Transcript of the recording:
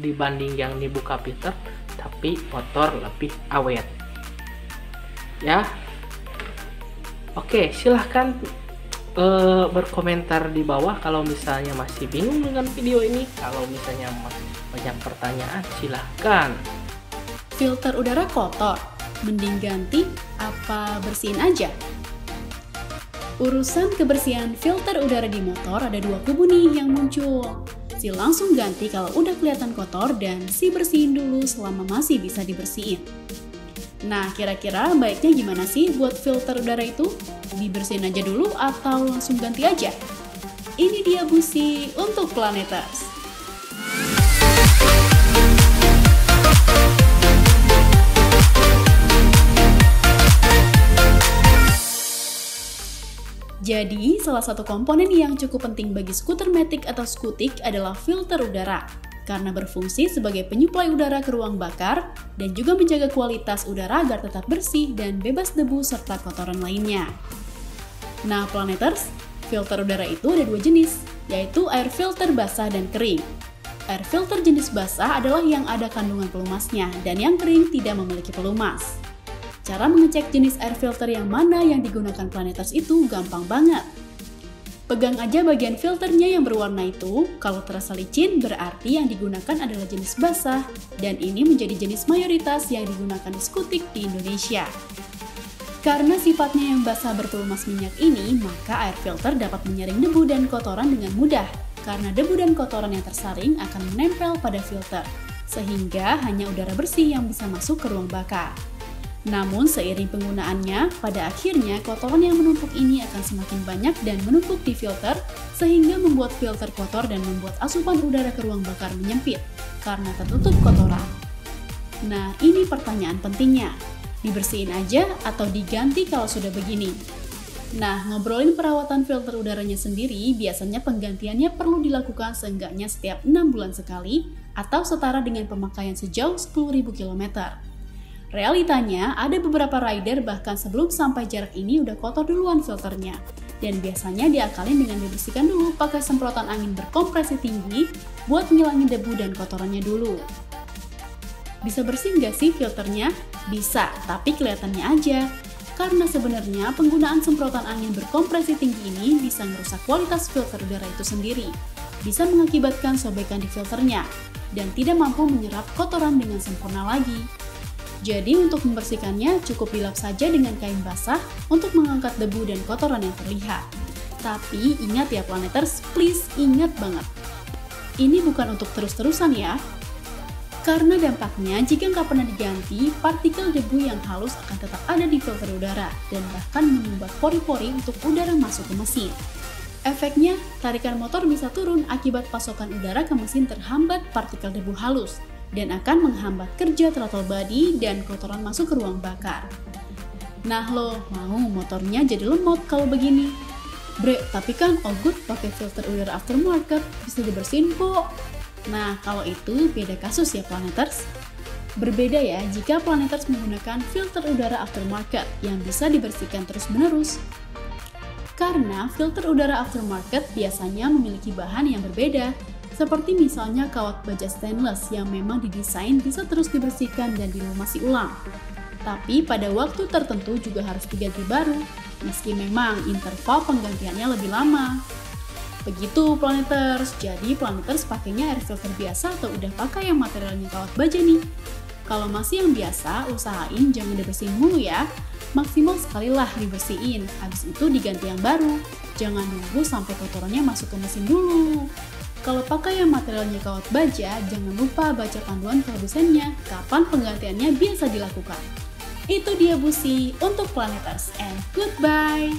dibanding yang dibuka filter, tapi motor lebih awet. Ya. Oke, silahkan berkomentar di bawah kalau misalnya masih bingung dengan video ini. Kalau misalnya masih banyak pertanyaan, silahkan. Filter udara kotor, mending ganti apa bersihin aja? Urusan kebersihan filter udara di motor ada dua kubu nih yang muncul. Si langsung ganti kalau udah kelihatan kotor dan si bersihin dulu selama masih bisa dibersihin. Nah, kira-kira baiknya gimana sih buat filter udara itu? Dibersihin aja dulu atau langsung ganti aja? Ini dia busi untuk Planeters. Jadi, salah satu komponen yang cukup penting bagi skuter matic atau skutik adalah filter udara, karena berfungsi sebagai penyuplai udara ke ruang bakar dan juga menjaga kualitas udara agar tetap bersih dan bebas debu serta kotoran lainnya. Nah, Planeters, filter udara itu ada dua jenis, yaitu air filter basah dan kering. Air filter jenis basah adalah yang ada kandungan pelumasnya, dan yang kering tidak memiliki pelumas. Cara mengecek jenis air filter yang mana yang digunakan Planeters itu gampang banget. Pegang aja bagian filternya yang berwarna itu, kalau terasa licin berarti yang digunakan adalah jenis basah, dan ini menjadi jenis mayoritas yang digunakan di skutik di Indonesia. Karena sifatnya yang basah berpelumas minyak ini, maka air filter dapat menyaring debu dan kotoran dengan mudah, karena debu dan kotoran yang tersaring akan menempel pada filter, sehingga hanya udara bersih yang bisa masuk ke ruang bakar. Namun seiring penggunaannya, pada akhirnya kotoran yang menumpuk ini akan semakin banyak dan menumpuk di filter, sehingga membuat filter kotor dan membuat asupan udara ke ruang bakar menyempit, karena tertutup kotoran. Nah, ini pertanyaan pentingnya. Dibersihin aja atau diganti kalau sudah begini? Nah, ngobrolin perawatan filter udaranya sendiri, biasanya penggantiannya perlu dilakukan seenggaknya setiap 6 bulan sekali, atau setara dengan pemakaian sejauh 10.000 km. Realitanya, ada beberapa rider bahkan sebelum sampai jarak ini udah kotor duluan filternya. Dan biasanya diakalin dengan dibersihkan dulu pakai semprotan angin berkompresi tinggi buat ngilangin debu dan kotorannya dulu. Bisa bersih nggak sih filternya? Bisa, tapi kelihatannya aja. Karena sebenarnya penggunaan semprotan angin berkompresi tinggi ini bisa merusak kualitas filter udara itu sendiri. Bisa mengakibatkan sobekan di filternya, dan tidak mampu menyerap kotoran dengan sempurna lagi. Jadi untuk membersihkannya cukup dilap saja dengan kain basah untuk mengangkat debu dan kotoran yang terlihat. Tapi ingat ya Planeters, please ingat banget. Ini bukan untuk terus-terusan ya. Karena dampaknya jika nggak pernah diganti, partikel debu yang halus akan tetap ada di filter udara dan bahkan menyumbat pori-pori untuk udara masuk ke mesin. Efeknya, tarikan motor bisa turun akibat pasokan udara ke mesin terhambat partikel debu halus, dan akan menghambat kerja throttle body dan kotoran masuk ke ruang bakar. Nah lo, mau motornya jadi lemot kalau begini? Bre, tapi kan Ogut pakai filter udara aftermarket, bisa dibersihin kok. Nah, kalau itu beda kasus ya Planeters. Berbeda ya jika Planeters menggunakan filter udara aftermarket yang bisa dibersihkan terus-menerus. Karena filter udara aftermarket biasanya memiliki bahan yang berbeda, seperti misalnya kawat baja stainless yang memang didesain bisa terus dibersihkan dan dilumasi ulang. Tapi pada waktu tertentu juga harus diganti baru, meski memang interval penggantiannya lebih lama. Begitu Planeters, jadi Planeters pakainya air filter biasa atau udah pakai yang materialnya kawat baja nih? Kalau masih yang biasa, usahain jangan dibersihin mulu ya. Maksimal sekali lah dibersihin, habis itu diganti yang baru. Jangan nunggu sampai kotorannya masuk ke mesin dulu. Kalau pakai yang materialnya kawat baja, jangan lupa baca panduan produsennya, kapan penggantiannya biasa dilakukan. Itu dia busi untuk Planeters, and goodbye!